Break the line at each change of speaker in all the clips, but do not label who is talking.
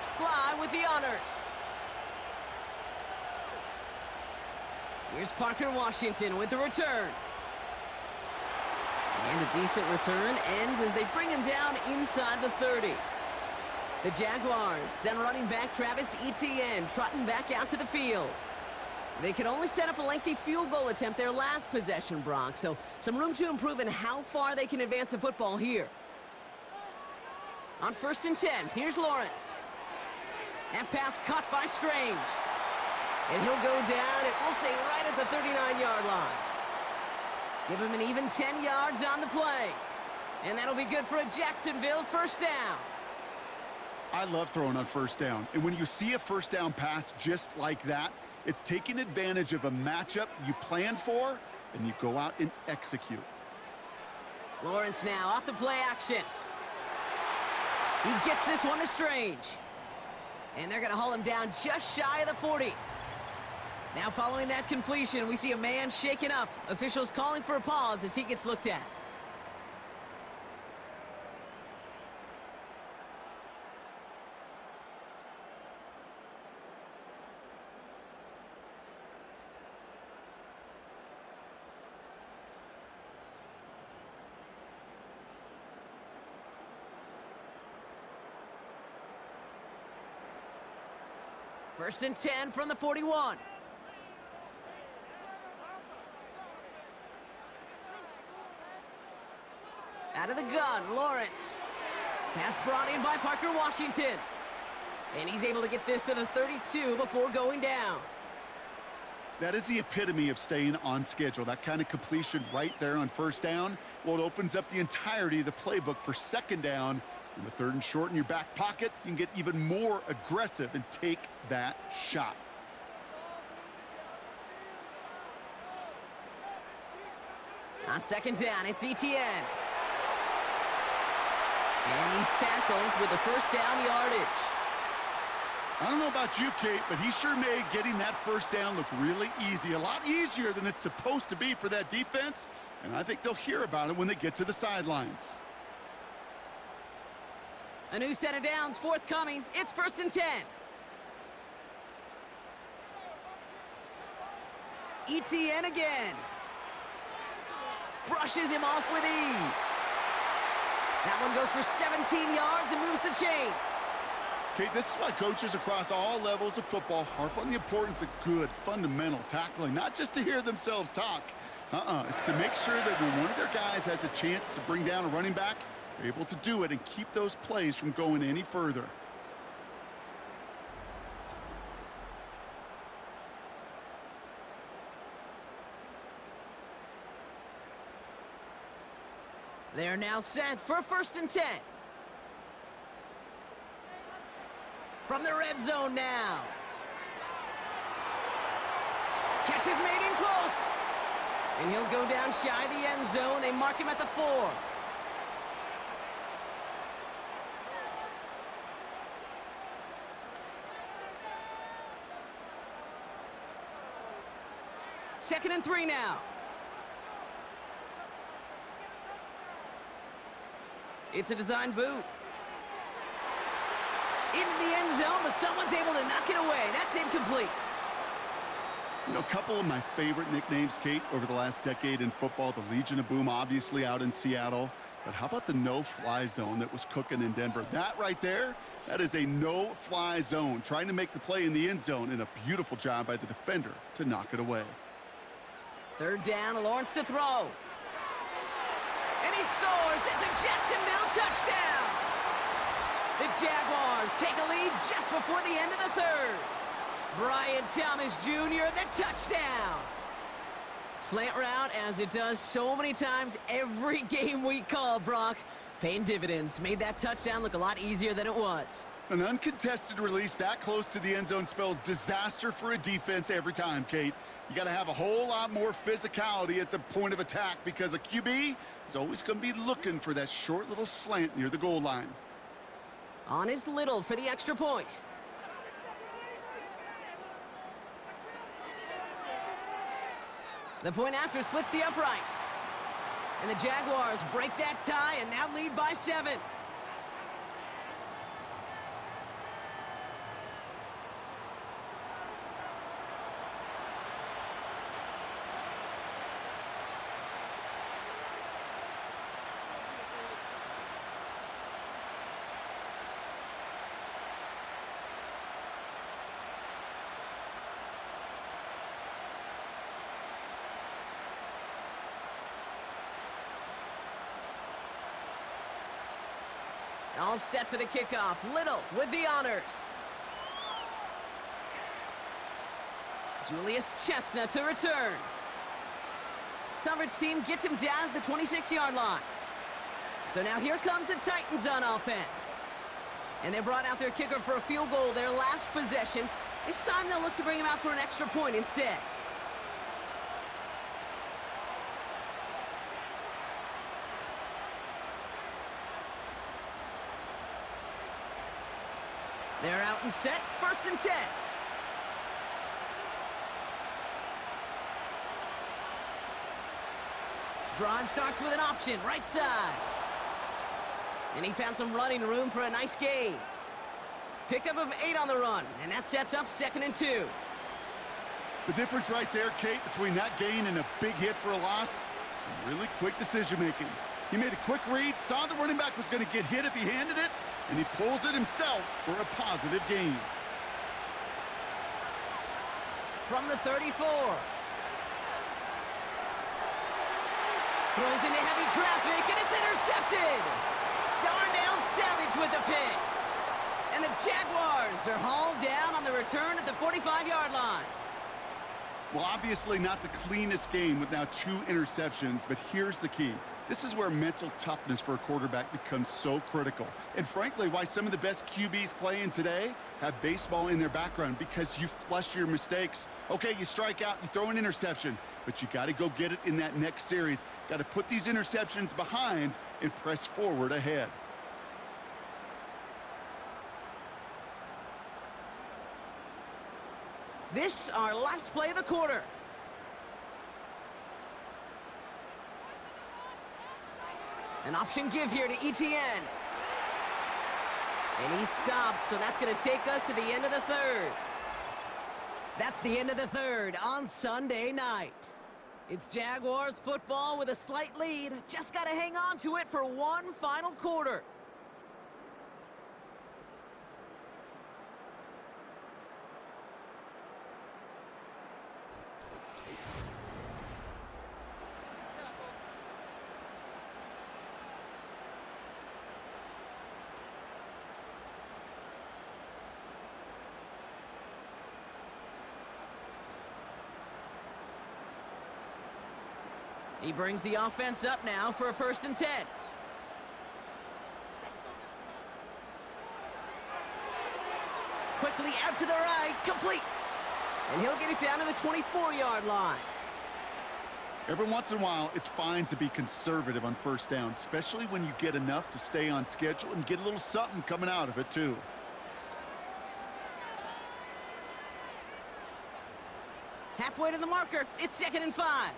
slide with the honors. Here's Parker Washington with the return. And a decent return ends as they bring him down inside the 30. The Jaguars send running back Travis Etienne trotting back out to the field. They could only set up a lengthy field goal attempt their last possession, Brock, so some room to improve in how far they can advance the football here. On 1st and 10, here's Lawrence. That pass caught by Strange. And he'll go down, it will say right at the 39-yard line. Give him an even 10 yards on the play. And that'll be good for a Jacksonville first down.
I love throwing on first down. And when you see a first down pass just like that, it's taking advantage of a matchup you planned for, and you go out and execute.
Lawrence now off the play action. He gets this one to Strange. And they're going to haul him down just shy of the 40. Now following that completion, we see a man shaken up. Officials calling for a pause as he gets looked at. First and 10 from the 41. Out of the gun, Lawrence. Pass brought in by Parker Washington. And he's able to get this to the 32 before going down.
That is the epitome of staying on schedule. That kind of completion right there on first down. Well, it opens up the entirety of the playbook for second down. In the 3rd and short in your back pocket, you can get even more aggressive and take that shot.
On 2nd down, it's Etienne. And he's tackled with the first down yardage.
I don't know about you, Kate, but he sure made getting that first down look really easy. A lot easier than it's supposed to be for that defense. And I think they'll hear about it when they get to the sidelines.
A new set of downs forthcoming. It's 1st and 10. Etienne again. Brushes him off with ease. That one goes for 17 yards and moves the chains.
Okay, this is why coaches across all levels of football harp on the importance of good, fundamental tackling, not just to hear themselves talk. It's to make sure that when one of their guys has a chance to bring down a running back, they're able to do it and keep those plays from going any further.
They're now set for 1st and 10. From the red zone now. Catch is made in close. And he'll go down shy of the end zone. They mark him at the 4. Second and 3 now. It's a design boot. Into the end zone, but someone's able to knock it away. That's incomplete.
You know, a couple of my favorite nicknames, Kate, over the last decade in football. The Legion of Boom, obviously, out in Seattle. But how about the no-fly zone that was cooking in Denver? That right there, that is a no-fly zone. Trying to make the play in the end zone, and a beautiful job by the defender to knock it away.
3rd down, Lawrence to throw. And he scores. It's a Jacksonville touchdown. The Jaguars take a lead just before the end of the 3rd. Brian Thomas Jr., the touchdown. Slant route, as it does so many times every game we call, Brock. Paying dividends. Made that touchdown look a lot easier than it was.
An uncontested release that close to the end zone spells disaster for a defense every time, Kate. You got to have a whole lot more physicality at the point of attack because a QB is always going to be looking for that short little slant near the goal line.
On his Little for the extra point. The point after splits the uprights. And the Jaguars break that tie and now lead by 7. All set for the kickoff. Little with the honors. Julius Chestnut to return. Coverage team gets him down at the 26-yard line. So now here comes the Titans on offense. And they brought out their kicker for a field goal their last possession. This time they'll look to bring him out for an extra point instead. They're out and set, 1st and 10. Drive starts with an option, right side. And he found some running room for a nice gain. Pickup of 8 on the run, and that sets up 2nd and 2.
The difference right there, Kate, between that gain and a big hit for a loss, some really quick decision-making. He made a quick read, saw the running back was going to get hit if he handed it, and he pulls it himself for a positive gain.
From the 34. Throws into heavy traffic, and it's intercepted! Darnell Savage with the pick. And the Jaguars are hauled down on the return at the 45-yard line.
Well, obviously not the cleanest game with now 2 interceptions, but here's the key. This is where mental toughness for a quarterback becomes so critical. And frankly, why some of the best QBs playing today have baseball in their background, because you flush your mistakes. Okay, you strike out, you throw an interception, but you got to go get it in that next series. Got to put these interceptions behind and press forward ahead.
This our last play of the quarter. An option give here to Etienne. And he stopped, so that's going to take us to the end of the 3rd. That's the end of the 3rd on Sunday night. It's Jaguars football with a slight lead. Just got to hang on to it for one final quarter. He brings the offense up now for a 1st and 10. Quickly out to the right, complete. And he'll get it down to the 24-yard line.
Every once in a while, it's fine to be conservative on 1st down, especially when you get enough to stay on schedule and get a little something coming out of it, too.
Halfway to the marker, it's 2nd and 5.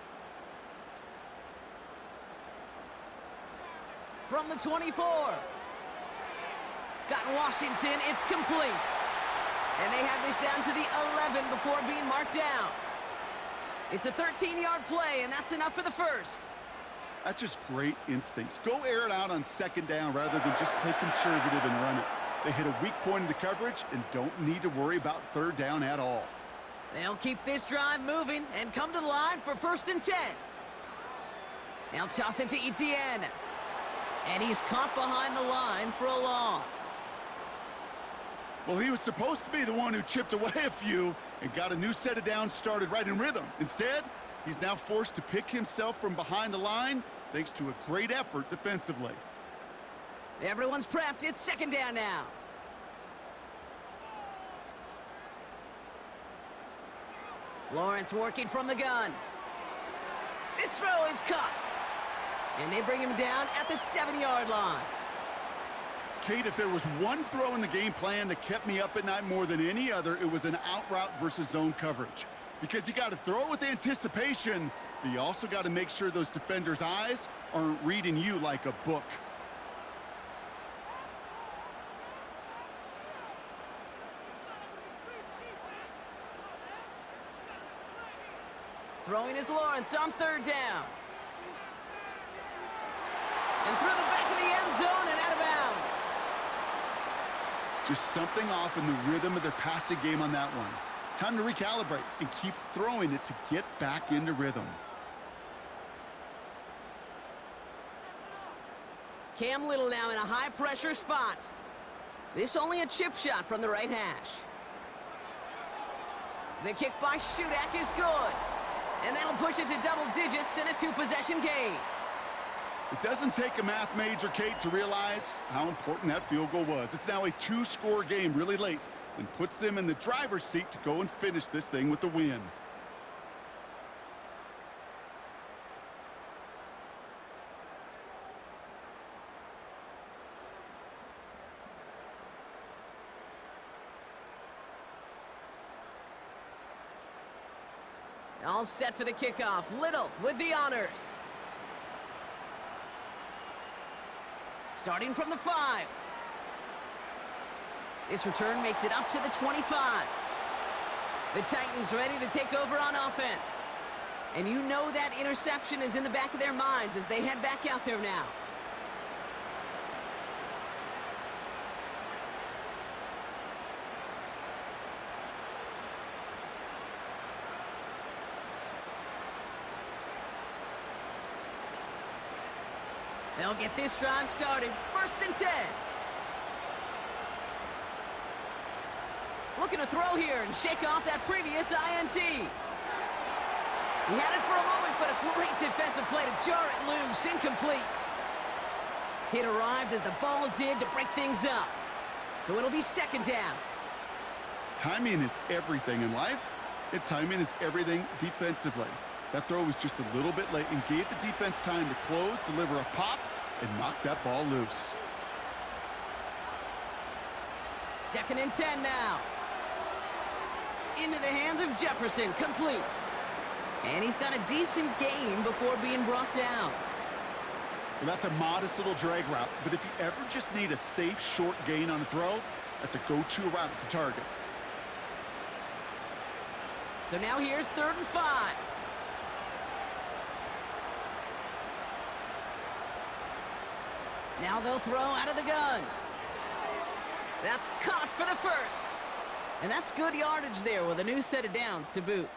From the 24. Got Washington, it's complete. And they have this down to the 11 before being marked down. It's a 13-yard play, and that's enough for the 1st.
That's just great instincts. Go air it out on 2nd down rather than just play conservative and run it. They hit a weak point in the coverage and don't need to worry about 3rd down at all.
They'll keep this drive moving and come to the line for 1st and 10. Now toss it to Etienne. And he's caught behind the line for a loss.
Well, he was supposed to be the one who chipped away a few and got a new set of downs started right in rhythm. Instead, he's now forced to pick himself from behind the line thanks to a great effort defensively.
Everyone's prepped. It's 2nd down now. Lawrence working from the gun. This throw is caught. And they bring him down at the 7-yard line.
Kate, if there was one throw in the game plan that kept me up at night more than any other, it was an out route versus zone coverage. Because you got to throw with anticipation, but you also got to make sure those defenders' eyes aren't reading you like a book.
Throwing is Lawrence on 3rd down. And through the back of the end zone and out of bounds.
Just something off in the rhythm of their passing game on that one. Time to recalibrate and keep throwing it to get back into rhythm.
Cam Little now in a high-pressure spot. This only a chip shot from the right hash. The kick by Shudak is good. And that'll push it to double digits in a two-possession game.
It doesn't take a math major, Kate, to realize how important that field goal was. It's now a two-score game really late and puts them in the driver's seat to go and finish this thing with the win.
All set for the kickoff. Little with the honors. Starting from the 5. This return makes it up to the 25. The Titans ready to take over on offense. And you know that interception is in the back of their minds as they head back out there now. They'll get this drive started. 1st and 10. Looking to throw here and shake off that previous INT. He had it for a moment, but a great defensive play to jar it loose. Incomplete. It arrived as the ball did to break things up. So it'll be 2nd down.
Timing is everything in life, and timing is everything defensively. That throw was just a little bit late and gave the defense time to close, deliver a pop, and knock that ball loose.
2nd and 10 now. Into the hands of Jefferson, complete. And he's got a decent gain before being brought down.
Well, that's a modest little drag route, but if you ever just need a safe, short gain on the throw, that's a go-to route to target.
So now here's 3rd and 5. Now they'll throw out of the gun. That's caught for the 1st. And that's good yardage there with a new set of downs to boot.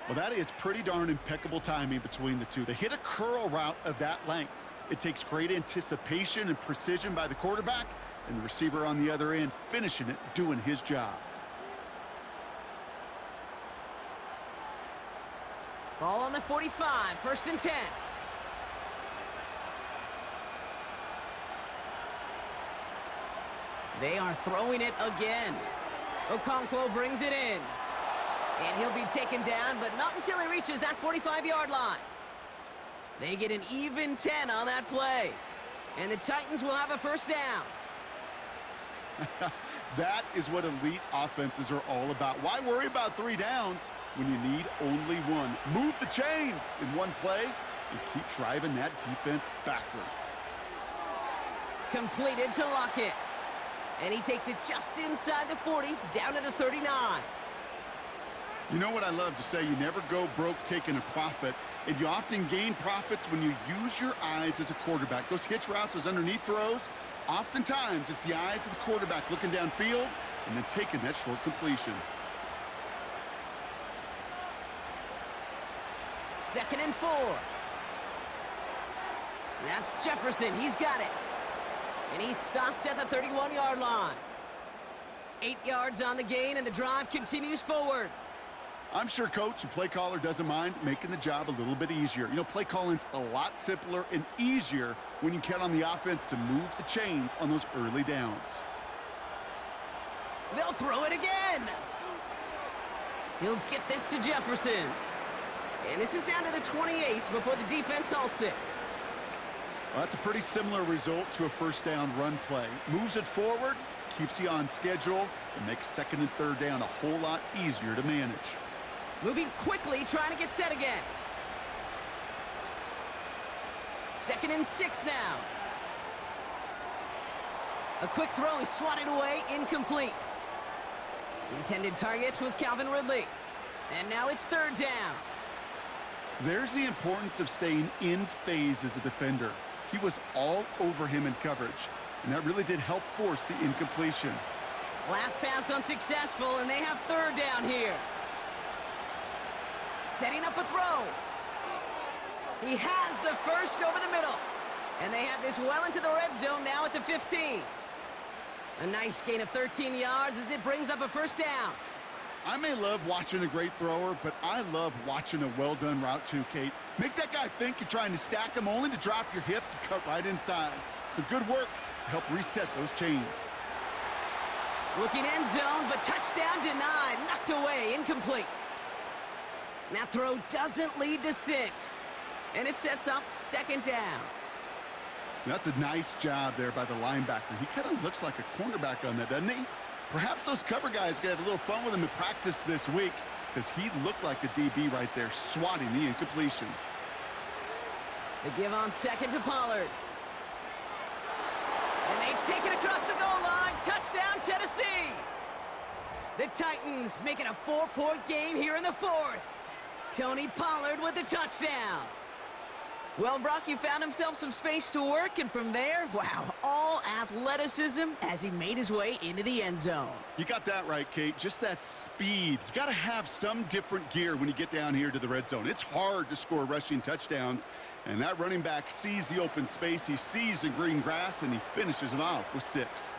Well, that is pretty darn impeccable timing between the two. They hit a curl route of that length. It takes great anticipation and precision by the quarterback, and the receiver on the other end finishing it, doing his job.
Ball on the 45, 1st and 10. They are throwing it again. Okonkwo brings it in. And he'll be taken down, but not until he reaches that 45-yard line. They get an even 10 on that play. And the Titans will have a 1st down.
That is what elite offenses are all about. Why worry about 3 downs when you need only 1? Move the chains in one play and keep driving that defense backwards.
Completed to Lockett. And he takes it just inside the 40, down to the 39.
You know what I love to say? You never go broke taking a profit, and you often gain profits when you use your eyes as a quarterback. Those hitch routes, those underneath throws, oftentimes it's the eyes of the quarterback looking downfield and then taking that short completion.
2nd and 4. That's Jefferson. He's got it. And he's stopped at the 31-yard line. 8 yards on the gain, and the drive continues forward.
I'm sure coach and play caller doesn't mind making the job a little bit easier. You know, play calling's a lot simpler and easier when you count on the offense to move the chains on those early downs.
They'll throw it again. He'll get this to Jefferson. And this is down to the 28 before the defense halts it.
Well, that's a pretty similar result to a 1st down run play. Moves it forward, keeps you on schedule, and makes 2nd and 3rd down a whole lot easier to manage.
Moving quickly, trying to get set again. 2nd and 6 now. A quick throw is swatted away, incomplete. Intended target was Calvin Ridley. And now it's 3rd down.
There's the importance of staying in phase as a defender. He was all over him in coverage, and that really did help force the incompletion.
Last pass unsuccessful, and they have 3rd down here. Setting up a throw. He has the 1st over the middle. And they have this well into the red zone now at the 15. A nice gain of 13 yards as it brings up a first down.
I may love watching a great thrower, but I love watching a well-done route too, Kate. Make that guy think you're trying to stack him only to drop your hips and cut right inside. Some good work to help reset those chains.
Looking end zone, but touchdown denied. Knocked away, incomplete. That throw doesn't lead to 6. And it sets up second down.
That's a nice job there by the linebacker. He kind of looks like a cornerback on that, doesn't he? Perhaps those cover guys can have a little fun with him in practice this week because he looked like a DB right there, swatting the incompletion.
They give on second to Pollard. And they take it across the goal line. Touchdown, Tennessee. The Titans make it a 4-point game here in the 4th. Tony Pollard with the touchdown. Well, Brock, you found himself some space to work, and from there, wow, all athleticism as he made his way into the end zone.
You got that right, Kate. Just that speed. You got to have some different gear when you get down here to the red zone. It's hard to score rushing touchdowns, and that running back sees the open space, he sees the green grass, and he finishes it off with 6.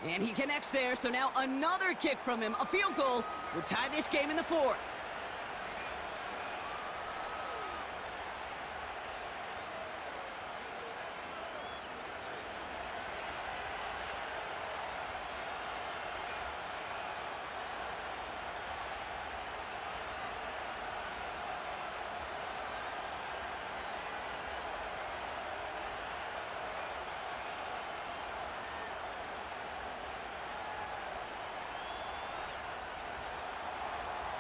And he connects there, so now another kick from him. A field goal would tie this game in the 4th.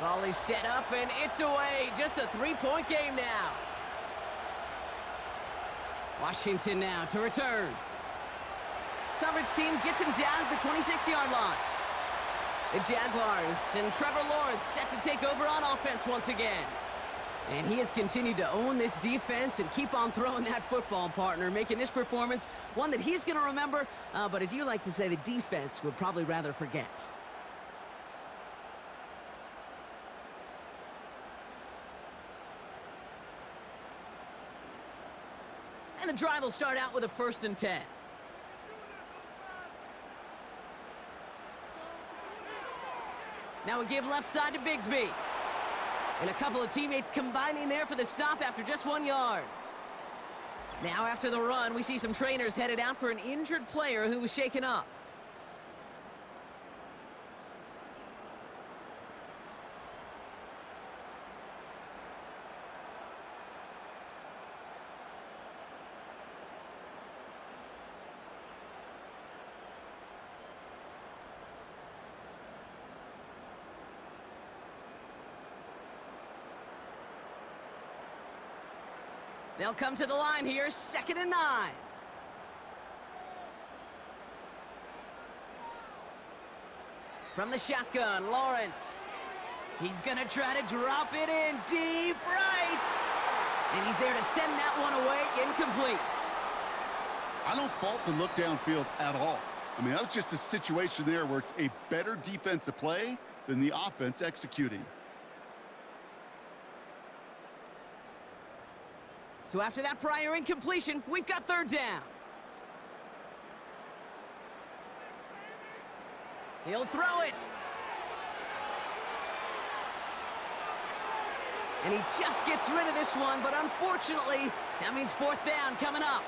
Ball is set up, and it's away. Just a 3-point game now. Washington now to return. Coverage team gets him down at the 26-yard line. The Jaguars and Trevor Lawrence set to take over on offense once again. And he has continued to own this defense and keep on throwing that football, partner, making this performance one that he's going to remember, but as you like to say, the defense would probably rather forget. And the drive will start out with a 1st and 10. Now we give left side to Bigsby. And a couple of teammates combining there for the stop after just 1 yard. Now after the run, we see some trainers headed out for an injured player who was shaken up. They'll come to the line here, 2nd and 9. From the shotgun, Lawrence. He's going to try to drop it in deep right. And he's there to send that one away, incomplete.
I don't fault the look downfield at all. I mean, that was just a situation there where it's a better defensive play than the offense executing.
So after that prior incompletion, we've got 3rd down. He'll throw it. And he just gets rid of this one, but unfortunately, that means 4th down coming up.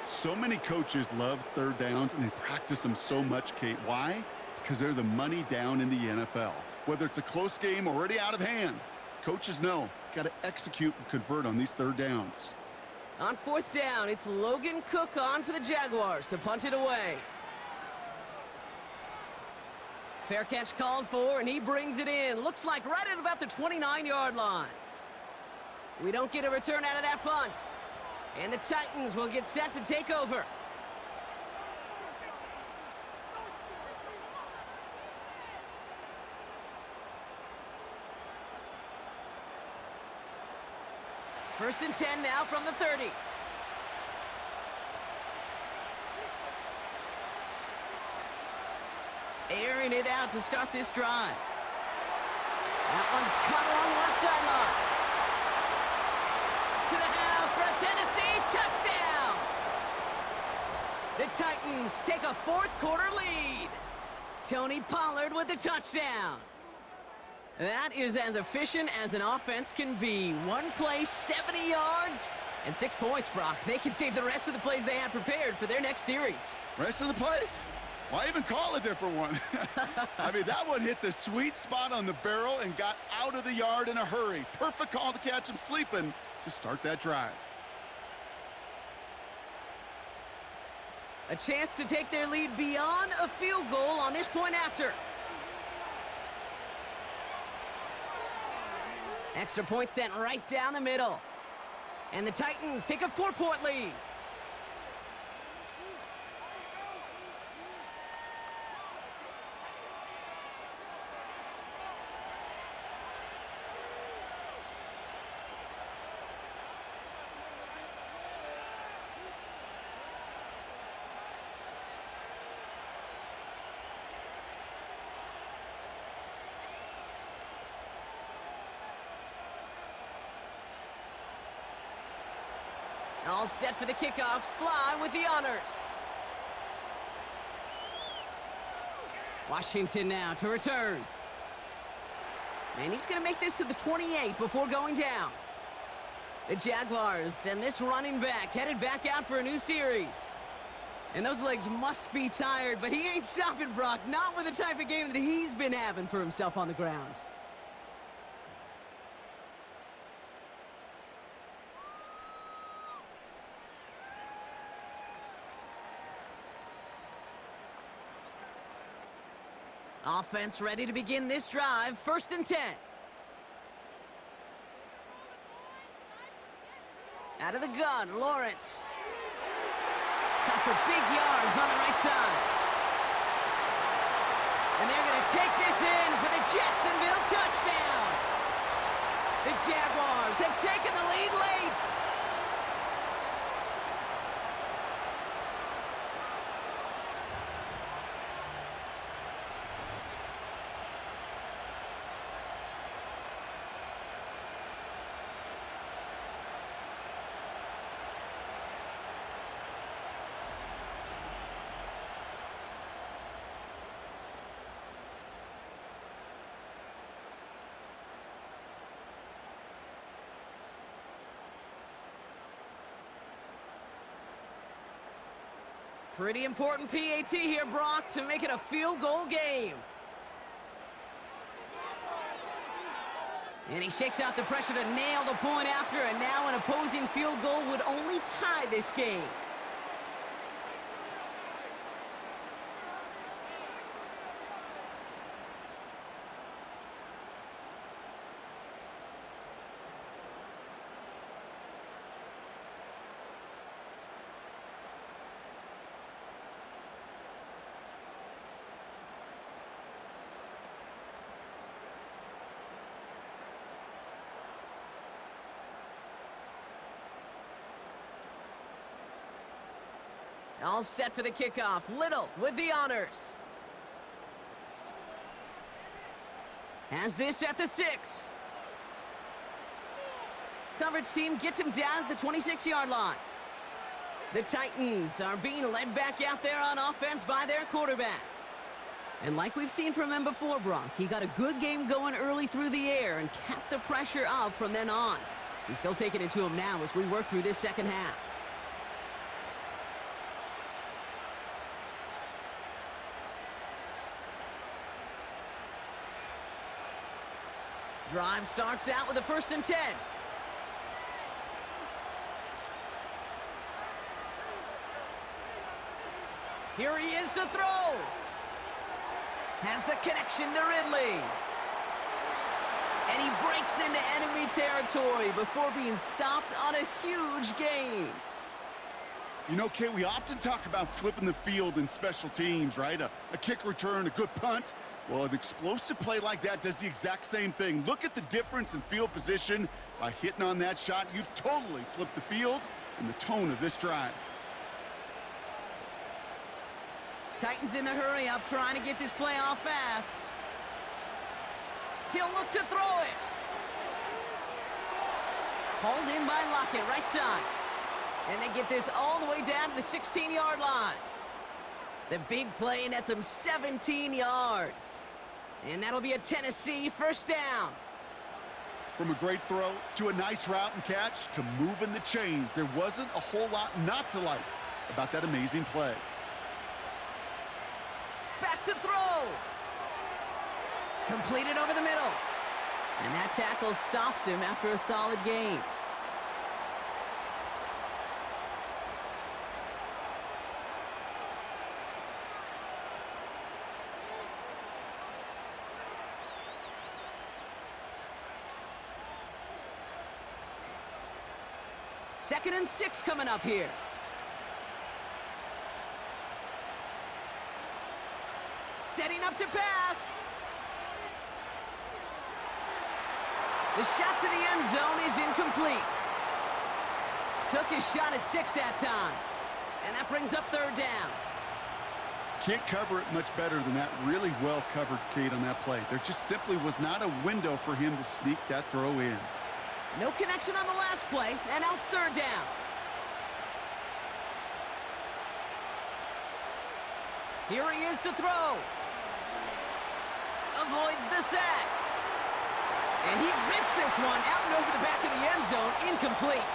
So many coaches love 3rd downs, and they practice them so much, Kate. Why? Because they're the money down in the NFL. Whether it's a close game already out of hand, coaches know, got to execute and convert on these 3rd downs.
On 4th down, it's Logan Cook on for the Jaguars to punt it away. Fair catch called for, and he brings it in. Looks like right at about the 29-yard line. We don't get a return out of that punt. And the Titans will get set to take over. First and 10 now from the 30. Airing it out to start this drive. That one's cut along the left sideline. To the house for a Tennessee touchdown. The Titans take a fourth quarter lead. Tony Pollard with the touchdown. That is as efficient as an offense can be. One play, 70 yards, and 6 points, Brock. They can save the rest of the plays they had prepared for their next series.
Rest of the plays? Why even call a different one? I mean, that one hit the sweet spot on the barrel and got out of the yard in a hurry. Perfect call to catch him sleeping to start that drive.
A chance to take their lead beyond a field goal on this point after. Extra point sent right down the middle. And the Titans take a 4-point lead. All set for the kickoff. Sly with the honors. Washington now to return. And he's going to make this to the 28 before going down. The Jaguars and this running back headed back out for a new series. And those legs must be tired, but he ain't stopping, Brock. Not with the type of game that he's been having for himself on the ground. Offense ready to begin this drive. 1st and 10. Out of the gun, Lawrence. Cut for big yards on the right side. And they're going to take this in for the Jacksonville touchdown. The Jaguars have taken the lead late. Pretty important PAT here, Brock, to make it a field goal game. And he shakes out the pressure to nail the point after, and now an opposing field goal would only tie this game. All set for the kickoff. Little with the honors. Has this at the 6. Coverage team gets him down at the 26-yard line. The Titans are being led back out there on offense by their quarterback. And like we've seen from him before, Brock, he got a good game going early through the air and kept the pressure up from then on. He's still taking it to him now as we work through this second half. Drive starts out with a 1st and 10. Here he is to throw. Has the connection to Ridley. And he breaks into enemy territory before being stopped on a huge gain.
You know, Kate, we often talk about flipping the field in special teams, right? A kick return, a good punt. Well, an explosive play like that does the exact same thing. Look at the difference in field position. By hitting on that shot, you've totally flipped the field and the tone of this drive.
Titans in the hurry up, trying to get this play off fast. He'll look to throw it. Hauled in by Lockett, right side. And they get this all the way down to the 16-yard line. The big play nets them 17 yards. And that'll be a Tennessee first down.
From a great throw to a nice route and catch to moving the chains, there wasn't a whole lot not to like about that amazing play.
Back to throw. Completed over the middle. And that tackle stops him after a solid gain. Second and 6 coming up here. Setting up to pass. The shot to the end zone is incomplete. Took his shot at 6 that time. And that brings up third down.
Can't cover it much better than that. Really well covered, Kate, on that play. There just simply was not a window for him to sneak that throw in.
No connection on the last play, and out third down. Here he is to throw. Avoids the sack. And he rips this one out and over the back of the end zone, incomplete.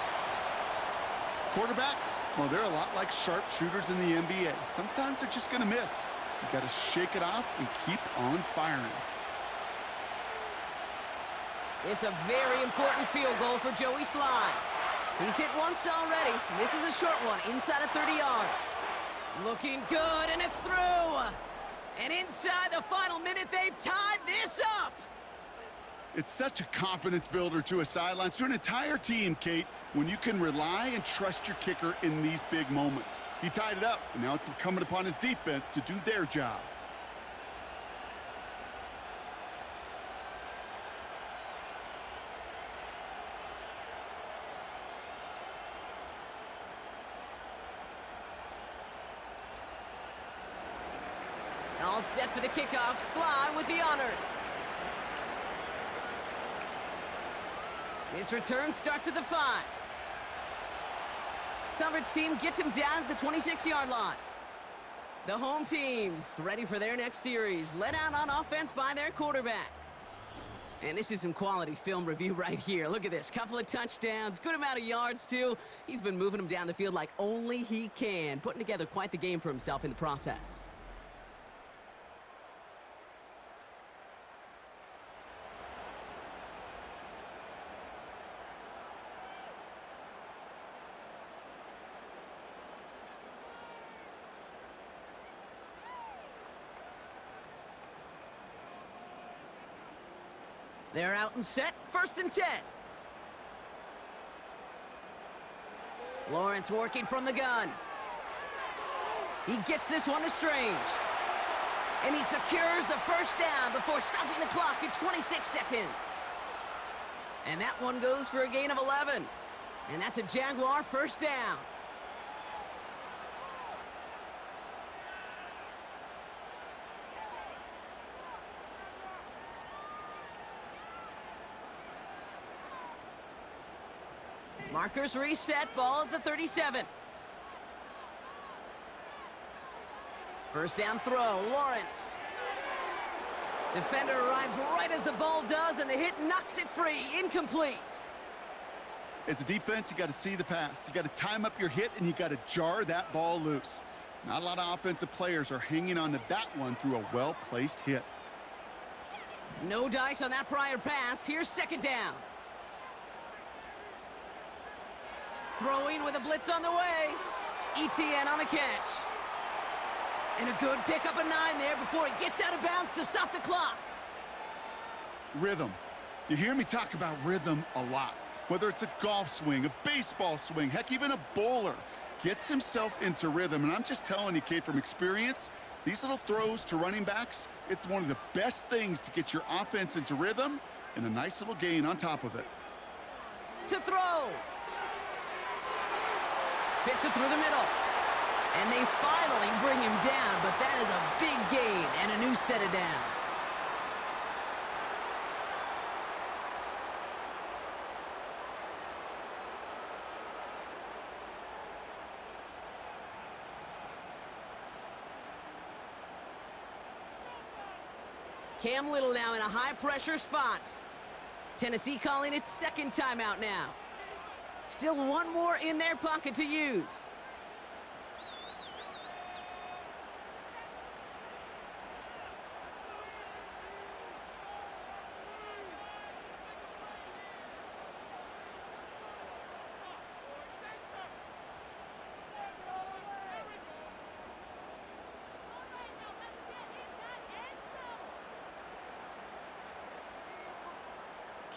Quarterbacks, well, they're a lot like sharpshooters in the NBA. Sometimes they're just going to miss. You got to shake it off and keep on firing.
It's a very important field goal for Joey Slye. He's hit once already. This is a short one, inside of 30 yards. Looking good, and it's through. And inside the final minute, they've tied this up.
It's such a confidence builder to a sideline, to an entire team, Kate, when you can rely and trust your kicker in these big moments. He tied it up, and now it's incumbent upon his defense to do their job.
All set for the kickoff. Slye with the honors. This return starts at the 5. Coverage team gets him down at the 26-yard line. The home team's ready for their next series, led out on offense by their quarterback. And this is some quality film review right here. Look at this. Couple of touchdowns, good amount of yards, too. He's been moving them down the field like only he can, putting together quite the game for himself in the process. They're out and set, 1st and 10. Lawrence working from the gun. He gets this one to Strange. And he secures the first down before stopping the clock at 26 seconds. And that one goes for a gain of 11. And that's a Jaguar first down. Markers reset, ball at the 37. First down throw, Lawrence. Defender arrives right as the ball does, and the hit knocks it free, incomplete.
As a defense, you got to see the pass. You got to time up your hit, and you got to jar that ball loose. Not a lot of offensive players are hanging on to that one through a well-placed hit.
No dice on that prior pass. Here's second down. Throwing with a blitz on the way. ETN on the catch. And a good pickup of 9 there before it gets out of bounds to stop the clock.
Rhythm. You hear me talk about rhythm a lot. Whether it's a golf swing, a baseball swing, heck, even a bowler gets himself into rhythm. And I'm just telling you, Kate, from experience, these little throws to running backs, it's one of the best things to get your offense into rhythm and a nice little gain on top of it.
To throw. Fits it through the middle. And they finally bring him down, but that is a big gain and a new set of downs. Cam Little now in a high-pressure spot. Tennessee calling its second timeout now. Still one more in their pocket to use.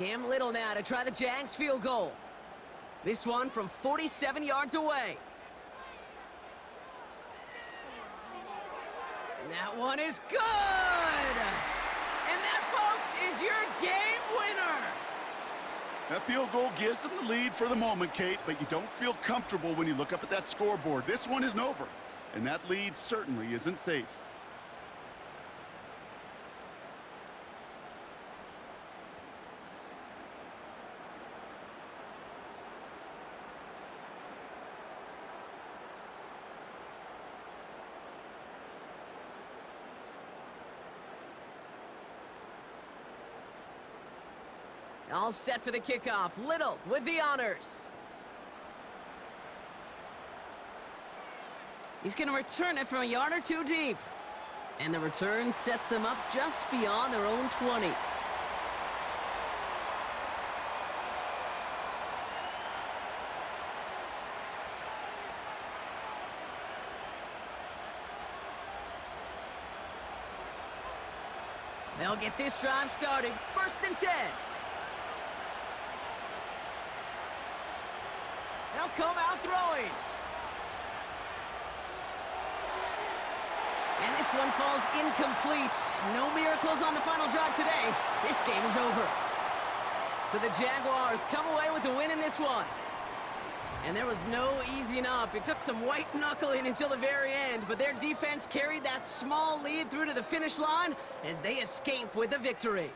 Cam Little now to try the Jags field goal. This one from 47 yards away. And that one is good! And that, folks, is your game winner!
That field goal gives them the lead for the moment, Kate, but you don't feel comfortable when you look up at that scoreboard. This one isn't over, and that lead certainly isn't safe.
All set for the kickoff. Little with the honors. He's going to return it from a yard or two deep. And the return sets them up just beyond their own 20. They'll get this drive started. 1st and 10. They'll come out throwing. And this one falls incomplete. No miracles on the final drive today. This game is over. So the Jaguars come away with the win in this one. And there was no easing up. It took some white knuckling until the very end, but their defense carried that small lead through to the finish line as they escape with the victory.